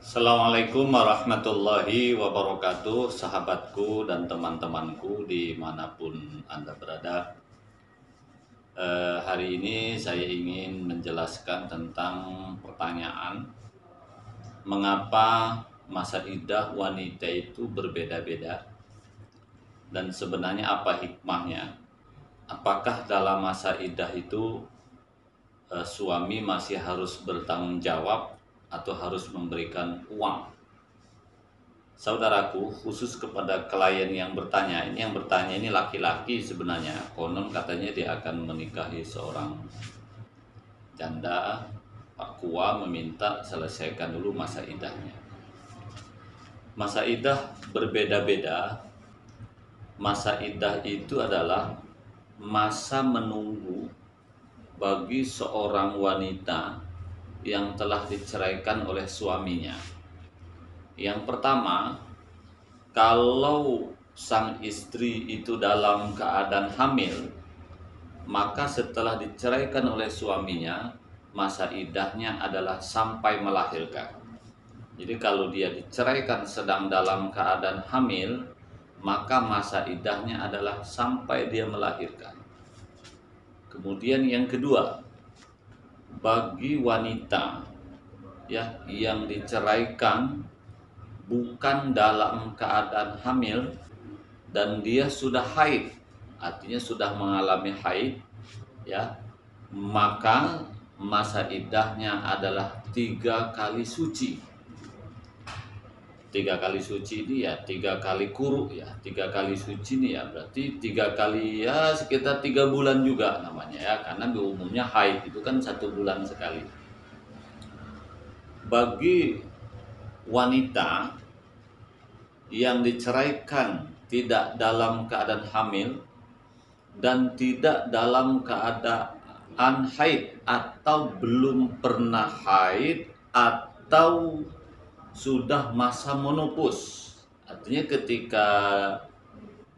Assalamualaikum warahmatullahi wabarakatuh, sahabatku dan teman-temanku dimanapun Anda berada. Hari ini saya ingin menjelaskan tentang pertanyaan mengapa masa idah wanita itu berbeda-beda dan sebenarnya apa hikmahnya. Apakah dalam masa idah itu suami masih harus bertanggung jawab atau harus memberikan uang? Saudaraku, khusus kepada klien yang bertanya, ini laki-laki sebenarnya. Konon katanya dia akan menikahi seorang janda. Pak Kua meminta selesaikan dulu masa idahnya. Masa idah berbeda-beda. Masa idah itu adalah masa menunggu bagi seorang wanita yang telah diceraikan oleh suaminya. Yang pertama, kalau sang istri itu dalam keadaan hamil, maka setelah diceraikan oleh suaminya, masa idahnya adalah sampai melahirkan. Jadi kalau dia diceraikan sedang dalam keadaan hamil, maka masa idahnya adalah sampai dia melahirkan. Kemudian yang kedua, bagi wanita yang diceraikan bukan dalam keadaan hamil dan dia sudah haid, artinya sudah mengalami haid, maka masa iddahnya adalah 3 kali suci. 3 kali suci ini 3 kali kuruk 3 kali suci ini berarti 3 kali sekitar 3 bulan juga namanya karena umumnya haid itu kan 1 bulan sekali. Bagi wanita yang diceraikan tidak dalam keadaan hamil dan tidak dalam keadaan haid atau belum pernah haid atau sudah masa menopause, artinya ketika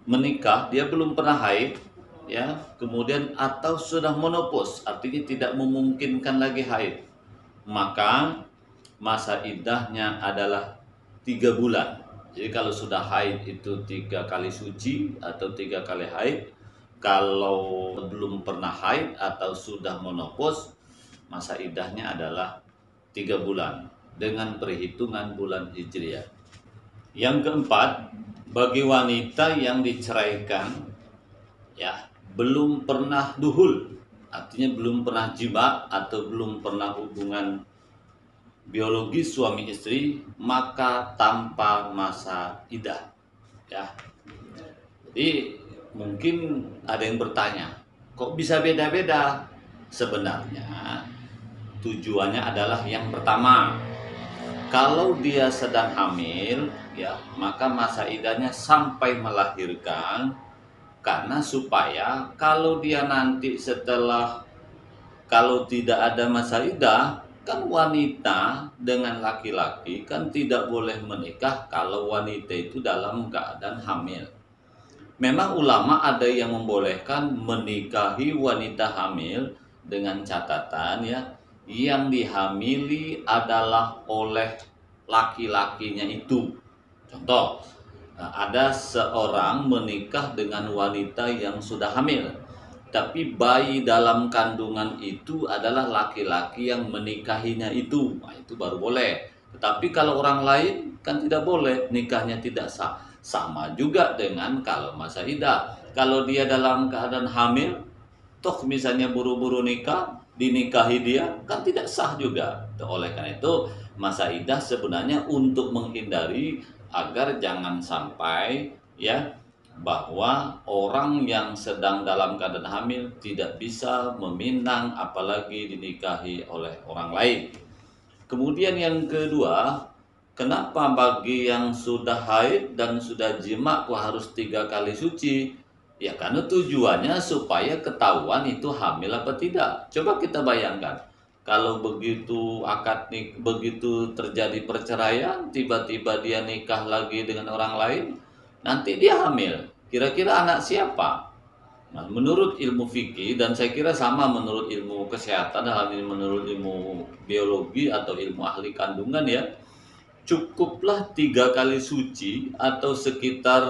menikah dia belum pernah haid kemudian atau sudah menopause, artinya tidak memungkinkan lagi haid, maka masa iddahnya adalah 3 bulan. Jadi kalau sudah haid itu 3 kali suci atau 3 kali haid. Kalau belum pernah haid atau sudah menopause, masa iddahnya adalah 3 bulan dengan perhitungan bulan Hijriah. Yang keempat, bagi wanita yang diceraikan belum pernah duhul, artinya belum pernah jima atau belum pernah hubungan biologis suami istri, maka tanpa masa idah. Jadi mungkin ada yang bertanya, kok bisa beda-beda? Sebenarnya tujuannya adalah yang pertama, kalau dia sedang hamil maka masa idahnya sampai melahirkan, karena supaya kalau dia nanti kalau tidak ada masa idah, kan wanita dengan laki-laki kan tidak boleh menikah kalau wanita itu dalam keadaan hamil. Memang ulama ada yang membolehkan menikahi wanita hamil dengan catatan yang dihamili adalah oleh laki-lakinya itu. Contoh, ada seorang menikah dengan wanita yang sudah hamil, tapi bayi dalam kandungan itu adalah laki-laki yang menikahinya itu. Nah, itu baru boleh. Tetapi kalau orang lain kan tidak boleh, nikahnya tidak sah. Sama juga dengan kalau masa idah. Kalau dia dalam keadaan hamil, toh misalnya buru-buru nikah, dinikahi dia, kan tidak sah juga. Oleh karena itu, masa idah sebenarnya untuk menghindari agar jangan sampai bahwa orang yang sedang dalam keadaan hamil tidak bisa meminang apalagi dinikahi oleh orang lain. Kemudian yang kedua, kenapa bagi yang sudah haid dan sudah jima kok harus 3 kali suci? Ya karena tujuannya supaya ketahuan itu hamil apa tidak. Coba kita bayangkan, kalau begitu begitu terjadi perceraian, tiba-tiba dia nikah lagi dengan orang lain, nanti dia hamil. Kira-kira anak siapa? Nah, menurut ilmu fikih, dan saya kira sama menurut ilmu kesehatan, hal ini menurut ilmu biologi atau ilmu ahli kandungan cukuplah 3 kali suci atau sekitar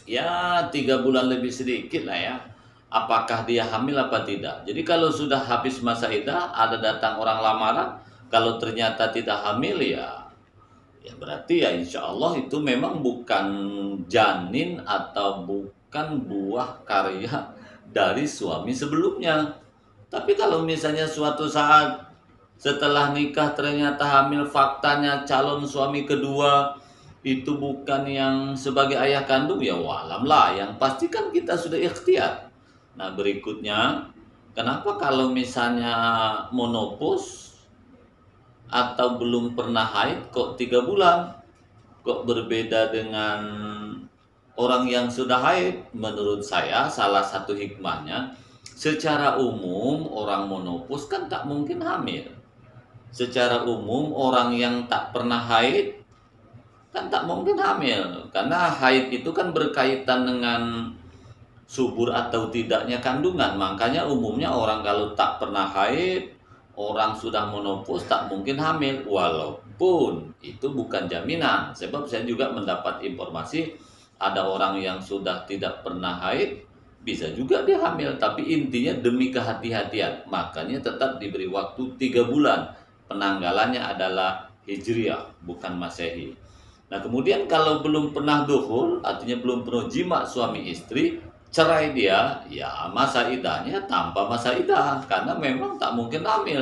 ya 3 bulan lebih sedikit lah ya. Apakah dia hamil apa tidak? Jadi kalau sudah habis masa iddah, ada datang orang lamaran, kalau ternyata tidak hamil ya berarti ya insya Allah itu memang bukan janin atau bukan buah karya dari suami sebelumnya. Tapi kalau misalnya suatu saat setelah nikah ternyata hamil, faktanya calon suami kedua itu bukan yang sebagai ayah kandung, ya walam lah. Yang pasti kan kita sudah ikhtiar. Nah berikutnya, kenapa kalau misalnya monopause atau belum pernah haid kok 3 bulan? Kok berbeda dengan orang yang sudah haid? Menurut saya salah satu hikmahnya, secara umum orang monopause kan tak mungkin hamil. Secara umum orang yang tak pernah haid kan tak mungkin hamil, karena haid itu kan berkaitan dengan subur atau tidaknya kandungan. Makanya umumnya orang kalau tak pernah haid, orang sudah menopause tak mungkin hamil, walaupun itu bukan jaminan. Sebab saya juga mendapat informasi ada orang yang sudah tidak pernah haid bisa juga dia hamil, tapi intinya demi kehati-hatian makanya tetap diberi waktu 3 bulan. Penanggalannya adalah hijriah, bukan masehi. Nah kemudian kalau belum pernah dukhul, artinya belum pernah jima suami istri, cerai dia, ya masa iddahnya tanpa masa iddah, karena memang tak mungkin hamil.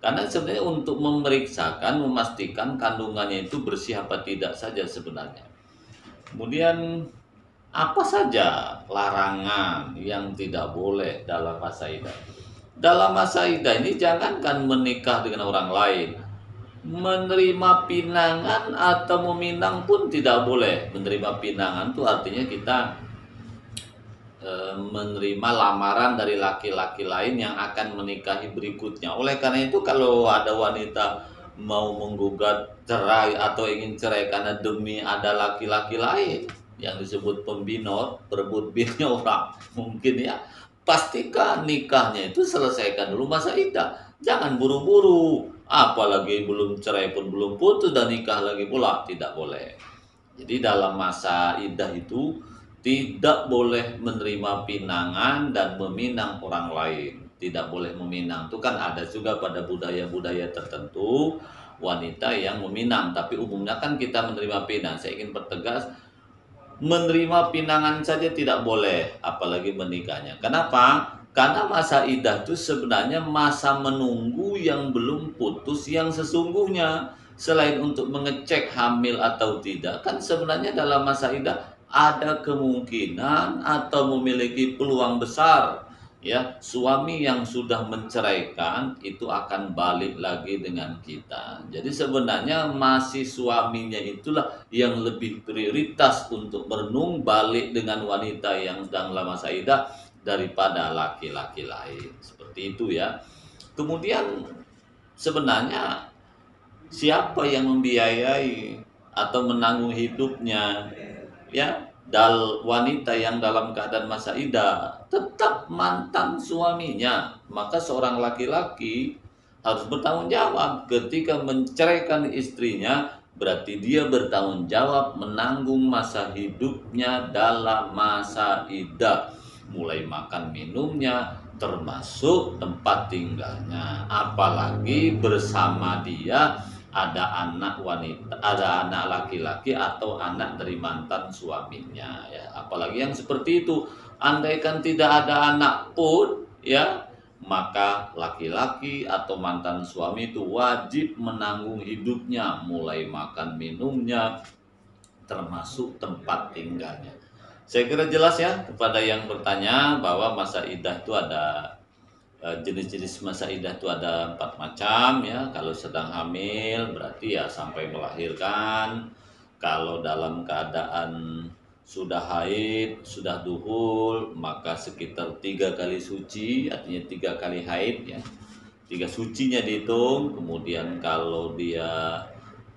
Karena sebenarnya untuk memeriksakan, memastikan kandungannya itu bersih apa tidak saja sebenarnya. Kemudian apa saja larangan yang tidak boleh dalam masa iddah? Dalam masa iddah ini jangankan menikah dengan orang lain, menerima pinangan atau meminang pun tidak boleh. Menerima pinangan itu artinya kita menerima lamaran dari laki-laki lain yang akan menikahi berikutnya. Oleh karena itu kalau ada wanita mau menggugat cerai atau ingin cerai karena demi ada laki-laki lain yang disebut pembinor, berebut bini orang, mungkin ya, pastikan nikahnya itu selesaikan dulu masa iddah. Jangan buru-buru, apalagi belum cerai pun belum putus dan nikah lagi pula, tidak boleh. Jadi dalam masa iddah itu tidak boleh menerima pinangan dan meminang orang lain. Tidak boleh meminang. Itu kan ada juga pada budaya-budaya tertentu wanita yang meminang. Tapi umumnya kan kita menerima pinang. Saya ingin pertegas, menerima pinangan saja tidak boleh, apalagi menikahnya. Kenapa? Karena masa iddah itu sebenarnya masa menunggu yang belum putus yang sesungguhnya. Selain untuk mengecek hamil atau tidak, kan sebenarnya dalam masa iddah ada kemungkinan atau memiliki peluang besar ya suami yang sudah menceraikan itu akan balik lagi dengan kita. Jadi sebenarnya masih suaminya itulah yang lebih prioritas untuk merenung balik dengan wanita yang sedang dalam masa iddah daripada laki-laki lain. Seperti itu ya. Kemudian sebenarnya siapa yang membiayai atau menanggung hidupnya ya wanita yang dalam keadaan masa iddah? Tetap mantan suaminya. Maka seorang laki-laki harus bertanggung jawab ketika menceraikan istrinya, berarti dia bertanggung jawab menanggung masa hidupnya dalam masa iddah, mulai makan minumnya termasuk tempat tinggalnya, apalagi bersama dia ada anak wanita, ada anak laki-laki atau anak dari mantan suaminya ya. Apalagi yang seperti itu, andaikan tidak ada anak pun ya, maka laki-laki atau mantan suami itu wajib menanggung hidupnya, mulai makan minumnya termasuk tempat tinggalnya. Saya kira jelas ya kepada yang bertanya bahwa masa iddah itu ada jenis-jenis masa iddah itu ada 4 macam ya. Kalau sedang hamil berarti ya sampai melahirkan. Kalau dalam keadaan sudah haid, sudah duhul, maka sekitar 3 kali suci, artinya 3 kali haid ya. 3 sucinya dihitung. Kemudian kalau dia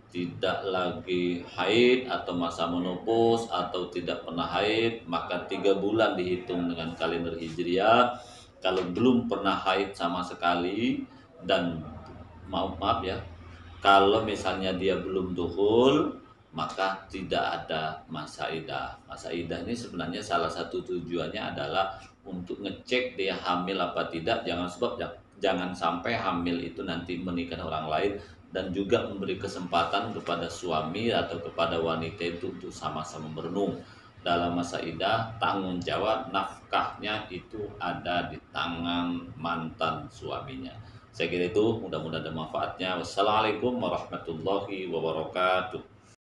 tidak lagi haid atau masa menopause atau tidak pernah haid, maka 3 bulan dihitung dengan kalender hijriah. Kalau belum pernah haid sama sekali dan maaf ya, Kalau misalnya dia belum duhul, maka tidak ada masa idah. Masa idah ini sebenarnya salah satu tujuannya adalah untuk ngecek dia hamil apa tidak. Jangan sampai hamil itu nanti menikah orang lain, dan juga memberi kesempatan kepada suami atau kepada wanita itu untuk sama-sama merenung. Dalam masa idah, tanggung jawab nafkahnya itu ada di tangan mantan suaminya. Saya kira itu, mudah-mudahan ada manfaatnya. Wassalamualaikum warahmatullahi wabarakatuh.